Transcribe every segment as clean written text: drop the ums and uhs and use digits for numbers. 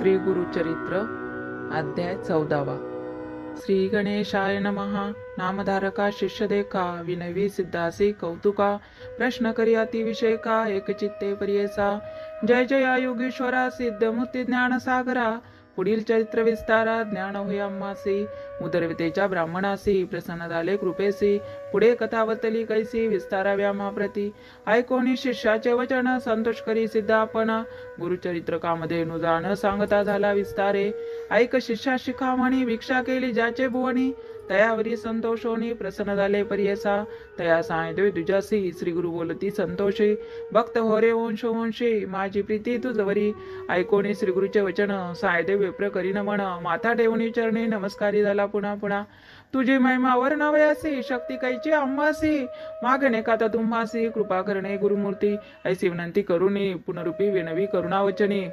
श्री गुरुचरित्र अध्याय 14। श्री गणेशाय नमः। नामधारका शिष्य देखा विनवी सिद्धासी कौतुका प्रश्न करी अतिविषयका एकचित्ते परियेसा। जय जया योगेश्वरा सिद्धमूर्ती ज्ञान सागरा पुढील चरित्र विस्तारा ज्ञान होय आम्हासी। उदरवितेच्या ब्राह्मणासी प्रसन्न झाले कृपेसी पुढे कथावतली कैसी विस्ताराव्या महाप्रती। ऐकोनी शिष्याचे वचन संतोष करी सिद्ध आपण गुरुचरित्र कामधेनु जाण सांगता झाला विस्तारे। ऐक शिष्या शिखा म्हणी भिक्षा केली ज्याचे भुवनी तयावरी संतोषोनी प्रसन्न झाले परियसा। तया सायदेव दुजासी श्री गुरु बोलती संतोषी भक्त होरे वंशोवंशी माझी प्रीती तुझवरी। ऐकोनी श्री गुरुचे वचन सायदेव विप्र करीन म्हण माथा ठेवणी चरणी नमस्कारी झाला पुन्हा पुन्हा। तुझी महिमा वर्णवयासी शक्ती कैची आम्हासी मागणे काता तुम्हासी कृपा करणे गुरुमूर्ती। ऐसी विनंती करुणी पुनरुपी विनवी करुणावचनी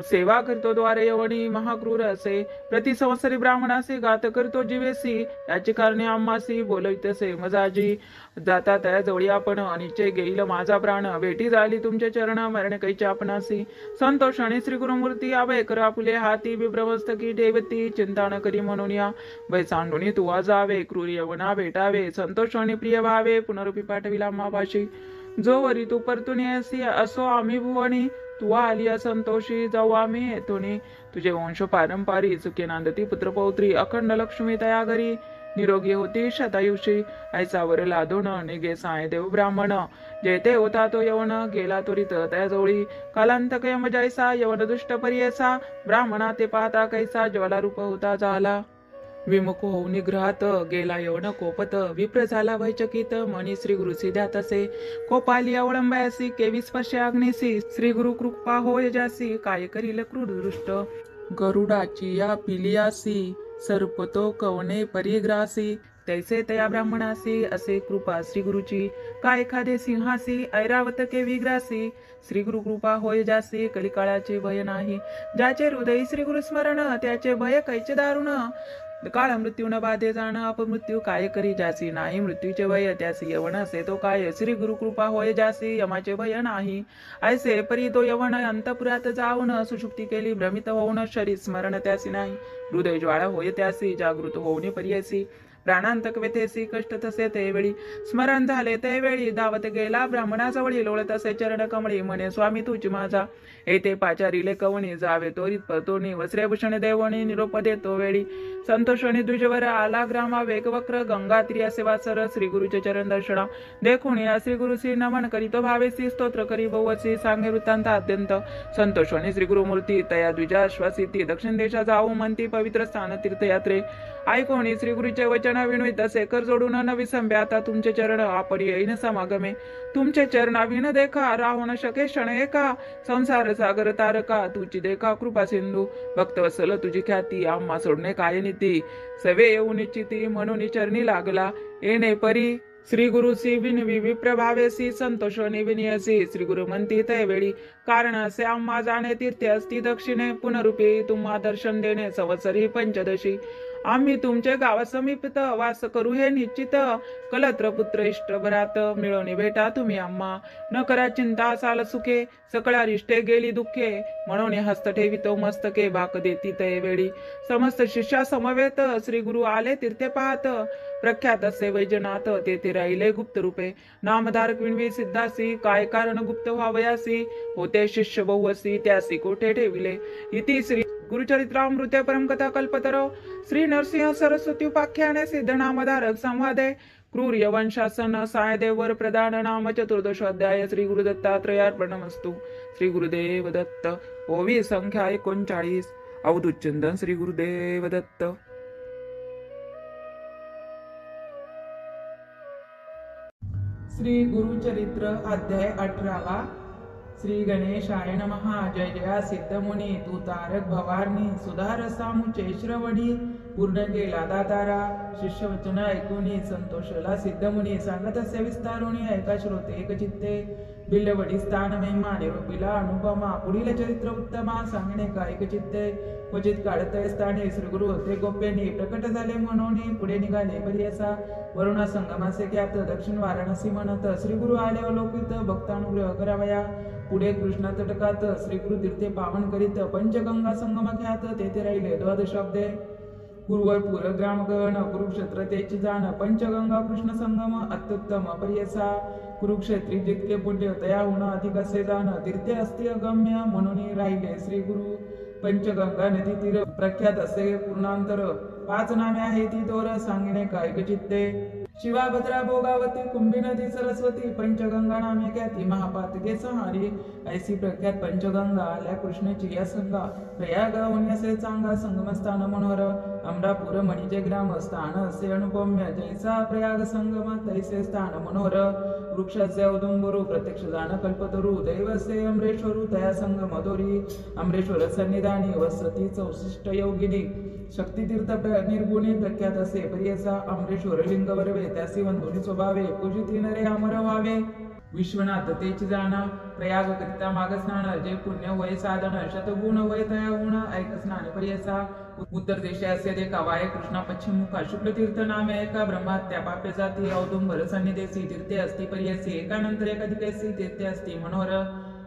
सेवा करतो द्वारे यवनी महाक्रूर असे प्रति संवत्सरी ब्राह्मणासी घात करतो जीवेसी याची कारणे आम्हासी बोलवितसे मजाजी। जाता त्या जवळी आपण अनिचे घेईल माझा प्राण भेटी झाली तुमचे चरण मरण कैचे आपणासी। संतोष आणि श्री गुरुमूर्ती आवे करा फुले हाती विभ्रमस्तकी ठेवती चिंता न करी म्हणून या भय सांडून तू जावे क्रूर यवना भेटावे संतोष आणि प्रिय भावे पुनरुपी पाठविला मापाशी। जो वरी तू परतुनी असी असो आम्ही भुवनी तू आली असंतोषी जाऊ आम्ही येतोनी। तुझे वंश पारंपारी सुखे नांदती पुत्रपौत्री अखंड लक्ष्मी तया घरी निरोगी होती शतायुषी। ऐसा वर लादोन निगे सायदेव ब्राह्मण जेथे होता तो यवन गेला त्वरित त्या जवळी कालांतक यम जैसा यवन दुष्ट परियेसा ब्राह्मणा ते पाहता कैसा ज्वाला रूप होता झाला। विमुख होऊ निग्रहात गेला यवन कोपत विप्र झाला भयचकित मनी श्री गुरु सिद्ध्या तसे कोपाली अवलंबायसी केवी स्पर्श अग्निसी श्री गुरु कृपा होय जासी काय करील क्रूर दृष्ट गरुडाची या पिलियासी सर्पतो कवने परिग्रासी तैसे तया ब्राह्मणासी असे कृपा श्री गुरुची काय एखादे सिंहासी ऐरावत के विग्रासी श्री गुरु कृपा होय जासी कलिकाळाचे भय नाही ज्याचे हृदय श्री गुरु स्मरण त्याचे भय कैचे दारुण काळ मृत्यू न बाधे जाण अपमृत्यू काय करी जासी नाही मृत्यूचे भय त्यासी यवन असे तो काय श्री गुरु कृपा होय जासी यमाचे भय नाही। ऐसे परी तो यवन अंतपुरात जाऊन सुषुप्ती केली भ्रमित होऊन शरीर स्मरण त्यासी नाही हृदय ज्वाळा होय त्यासी जागृत होऊन परियसी प्राणांतक व्यथेसी कष्ट तसे तेवेळी स्मरण झाले तेवेळी धावत गेला ब्राह्मणाजवळी लोळत असे चरण कमळी म्हणे स्वामी तुझी माझा येथे पाचारिले कवणी जावे त्वरित परतोनी वस्त्रेभूषण देवणी निरोप देतो वेळी। संतोषणी द्विजवर आला ग्रामा वेगवक्र गंगात्री असे वासर श्री गुरुचे चरण दर्शन देखून या श्री गुरुसी नमन करीतो भावेसी स्तोत्र करी बहुवसी सांगे वृत्तांत अत्यंत। संतोषणी श्री गुरुमूर्ती तया द्विजा श्वासिती दक्षिण देशा जाऊ म्हणती पवित्र स्थान तीर्थयात्रे। ऐकोणी श्री गुरुचे वचन विनवित असे कर जोडून न विसंबे आता तुमचे चरण आपण येईन समागमे तुमचे चरणा विन देखा राहू न शके क्षण एका संसार सागर तारका तुझी देखा कृपा सिंधू भक्तवत्सल तुझी ख्याती आम्हा सोडणे काय नीती सवे येऊ निश्चिती म्हणून चरणी लागला येणे परी श्री गुरुसी विनवी विप्रभावेसी संतोष विनियसी श्री गुरु म्हणती तैवेळी कारण असे आम्हा जाणे तीर्थे असती दक्षिणे पुनरुपी तुम्हा दर्शन देणे संवत्सरी पंचदशी आम्ही तुमचे गावा समीपित वास करू हे निश्चित कलत्र पुत्र इष्टभरात मिळवणी भेटा तुम्ही आम्हा न करा चिंता असाल सुखे सकळा रिष्टे गेली दुःखे म्हणून हस्त ठेवितो मस्तके भाक देती तैवेळी। समस्त शिष्या समवेत श्री गुरु आले तीर्थे पाहत प्रख्यात असे वैजनाथ तेथे राहिले गुप्त रूपे नामधारक विणवी सिद्धासी काय कारण गुप्त व्हावयासी होते शिष्य बहुवसी त्यासी कोठे ठेविले। इति श्री गुरुचरित्रामृत परमकथा कल्पतरो श्री नरसिंह सरस्वती उपाख्याने सिद्ध नामधारक संवादे क्रूर यवन शासन सायदेव वर प्रदान नाम चतुर्दशोध्याय श्री गुरुदत्तात्रयार्पणमस्तु। श्री गुरुदेव दत्त। ओवी संख्या 39 अवधूत चिंतन श्री गुरुदेव दत्त। श्री गुरुचरित्र अध्याय 18। श्री गणेशाय नमः। जय जया सिद्धमुनी तू तारक भवानी सुधार सामुचे श्रवणी पूर्ण गेला दातारा शिष्य वचन ऐकूनी संतोषला सिद्धमुनी सांगत असे विस्तारुणी ऐका श्रोते एकचित्ते बिल्लवडी स्थान महिमा निरोपिला अनुपमा पुढील चरित्र उत्तमा सांगणे का एकचित्ते क्वचित काढतय स्थाने श्री गुरु होते गोप्यानी प्रकट झाले म्हणून पुढे निघाले परियसा वरुणा संगमासे ख्यात दक्षिण वाराणसी म्हणत श्री गुरु आले अवलोकित भक्तानुग्रह करावया पुढे कृष्णा तटकात श्री गुरु तीर्थे पावन करीत पंचगंगा संगम ख्यात तेथे राहिले द्वादशाब्दे पूर्वपूर ग्रामगण कुरुक्षेत्र तेची जाण पंचगंगा कृष्ण संगम अत्युत्तम पर्यसा कुरुक्षेत्री जितके पुण्य तया होणं अधिक असे जाण तीर्थे असती अगम्य म्हणून राहिले श्री गुरु पंचगंगा नदी तीर प्रख्यात असे पूर्णांतर 5 नामे आहे ती तोर सांगणे काय चित्ते शिवा भद्रा भोगावती कुंभी नदी सरस्वती पंचगंगा नामे ख्याती महापातके सहारी ऐसी प्रख्यात पंचगंगा आल्या कृष्णेची या संगा प्रयाग होण्यासे चांगा संगमस्थान मनोहर अमरापूर मणिजे ग्राम स्थान असे अनुपम्य जैसा प्रयाग संगम तैसे स्थान मनोहर वृक्षाचे औदुंबरू प्रत्यक्ष जाण कल्पतरू दैवसे अमरेश्वरू तया संगम दोरी अमरेश्वर सन्निधानी वसती 64 योगिनी शक्तितीर्थ निर्गुणी प्रख्यात असे प्रियसा अमरेश्वर लिंग वरवे त्यासी वंदोनी स्वभावे पूजिती नरे अमर व्हावे विश्वनाथ तेची जाण प्रयाग करिता माग स्नान जे पुण्य वय साधन शतगुण वय तया गुण ऐक स्नान प्रियसा उत्तर देशे असे देखावा आहे कृष्णा पश्चिम मुखा शुक्ल तीर्थ नामे एका ब्रह्मात्या पापे जाती औदुंबर सन्निधेसी तीर्थे असती पर्यसी एकानंतर एकाधिकेसी तीर्थे असती मनोहर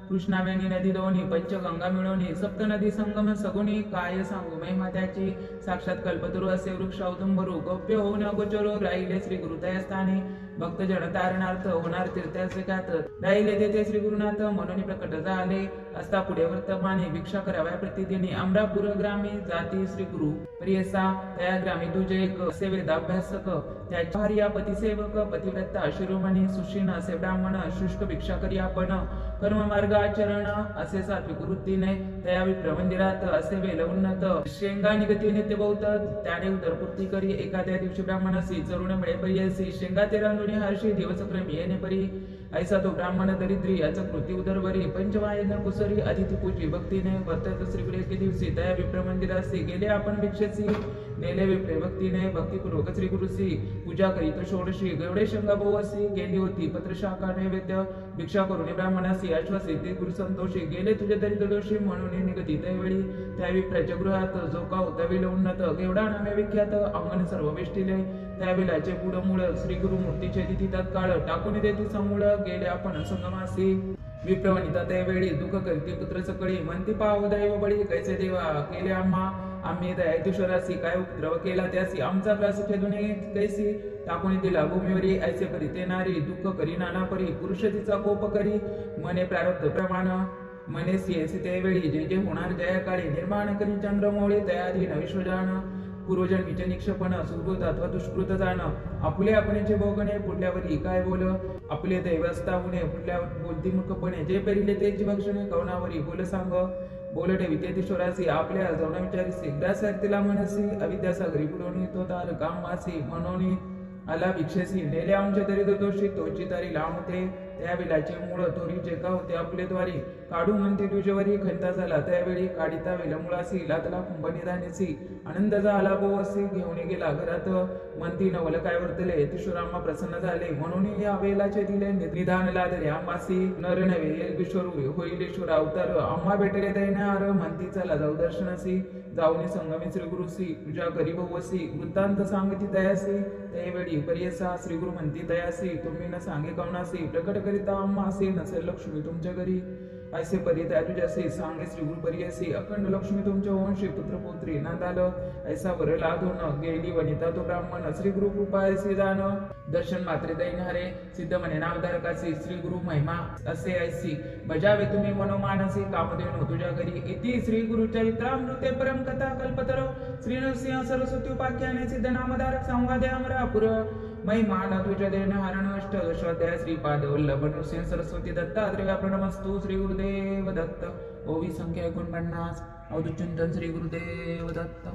कृष्णावेणी नदी दोन्ही पंचगंगा मिळवणी सप्त नदी संगम सगुणी काय सांगू महिमा त्याची साक्षात कल्पतरू असे वृक्ष औदुंबरू गौप्य होऊन अगोचरो राहिले श्री गुरुदयस्थानी भक्त जन तारणार्थ होणार तीर्थाचे ख्यात राहिले तेथे श्री गुरुनाथ म्हणून प्रकट झाले असता पुढे वर्तमाने भिक्षा कराव्या प्रतिदिनी अमरापूर ग्रामी जाती श्री गुरु प्रियसा तया ग्रामी तुझे एक असे वेदाभ्यासक त्याच्या हरिया पतिसेवक पतिव्रता शिरोमणी सुशीन असे ब्राह्मण शुष्क भिक्षा करी आपण कर्म मार्ग आचरण असे सात्विक वृत्तीने तया विप्र मंदिरात असे वेल उन्नत शेंगा निगती नित्य बहुत त्याने उदरपूर्ती करी एखाद्या दिवशी ब्राह्मणासी चरुण मिळे पर्यसी शेंगा ते रांगोणी हर्षी दिवस प्रेमी येणे परी ऐसा तो ब्राह्मण दरिद्री याचा कृती उदरवरी पंचवायन कुसरी अतिथी पूजी भक्तीने वर्तत श्रीगुरे एके दिवशी तया विप्र मंदिरासी गेले आपण भिक्षेसी नेले विप्रे भक्तीने भक्तिपूर्वक श्री गुरुसी पूजा करीत षोडशी गवडे शंगा बहुवसी गेली होती पत्रशाखा नैवेद्य भिक्षा करून ब्राह्मणासी आश्वासित गुरु संतोषी गेले तुझे दरिद्र दोषी म्हणून निगती त्यावेळी त्या विप्राच्या गृहात जो का होता विल उन्नत गेवडा नामे विख्यात अंगण सर्व वेष्टिले त्या विलाचे पुढ मूळ श्री गुरु मूर्तीचे तिथी तत्काळ टाकून देती समूळ गेले आपण संगमासी विप्रवनिता त्यावेळी दुःख करती पुत्र सकळी म्हणती पाव दैव बळी कैसे देवा केले आम्ही दयातीश्वरासी काय उपद्रव केला त्यासी आमचा त्रास छेदुने कैसी टाकून दिला भूमीवरी ऐसे करी ते नारी दुःख करी नाना परी पुरुष तिचा कोप करी मने प्रारब्ध प्रमाण मने सियसी त्यावेळी जे जे होणार जयाकाळी निर्माण करी चंद्रमौळी तयाधीन विश्वजान पूर्वजन्मीचे निक्षेपण सुकृत अथवा दुष्कृत जाण आपले आपणेचे भोगणे पुढल्यावरी काय बोल आपले दैव असताहुने पुढल्यावर बोलती मूर्खपणे जे पेरिले तेची भक्षणे कवनावरी बोल सांग बोल ठेवी तेश्वरासी आपल्या जाऊन विचारिसी ग्रासारतीला मनसी अविद्यासागरी पुरवणी तो तार काम वासी म्हणून आला भिक्षेसी नेले आमचे दरिद्र दोषी तोची तारी लांबते त्या विलाचे मूळ तोरी जे का होते आपले द्वारी काढू म्हणते तुझेवरी खंता झाला त्यावेळी काढिता वेल मुळासी लातला कुंभ निधानेसी आनंद झाला बोवसी घेऊन गेला घरात म्हणती नवल काय वर्तले तिशोराम्मा प्रसन्न झाले म्हणून या वेलाचे दिले निधान लादले आम्हासी नर नवे किशोर होईल ईश्वर अवतार आम्हा भेटले दैनहार म्हणती चला जाऊ दर्शनासी जाऊनी संगमी श्री गुरुसी तुझ्या घरी बहुवसी वृत्तांत सांगती तयासी त्यावेळी पर्यसा श्री गुरु म्हणती तयासी तुम्ही न सांगे कवनासी प्रकट करिता आम्हासी नसेल लक्ष्मी तुमच्या घरी ऐसे परित्या तुझ्यासी सांगे श्री गुरु पर्यसी अखंड लक्ष्मी तुमच्या वंशी पुत्र पुत्री नांदाल ऐसा वर लादून गेली वनिता तो ब्राह्मण श्री गुरु कृपा ऐसी जाण दर्शन मात्रे दैनहारे सिद्ध म्हणे नामधारकासी श्री गुरु महिमा असे ऐसी बजावे तुम्ही मनोमानसी कामधेनु तुझ्या घरी इति श्री गुरु चरित्रामृते परम कथा कल्पतरो श्री नरसिंह सरस्वती उपाख्याने सिद्ध नामधारक संवादे अमरापुर महिमान तुझ्या देन हरण अष्टदशोध्याय श्रीपाद वल्लभ नृसिंह सरस्वती दत्तात्रेय प्रणमस्तु श्री गुरुदेव दत्त ओवी संख्या 49 अवधूत चिंतन श्री गुरुदेव दत्त।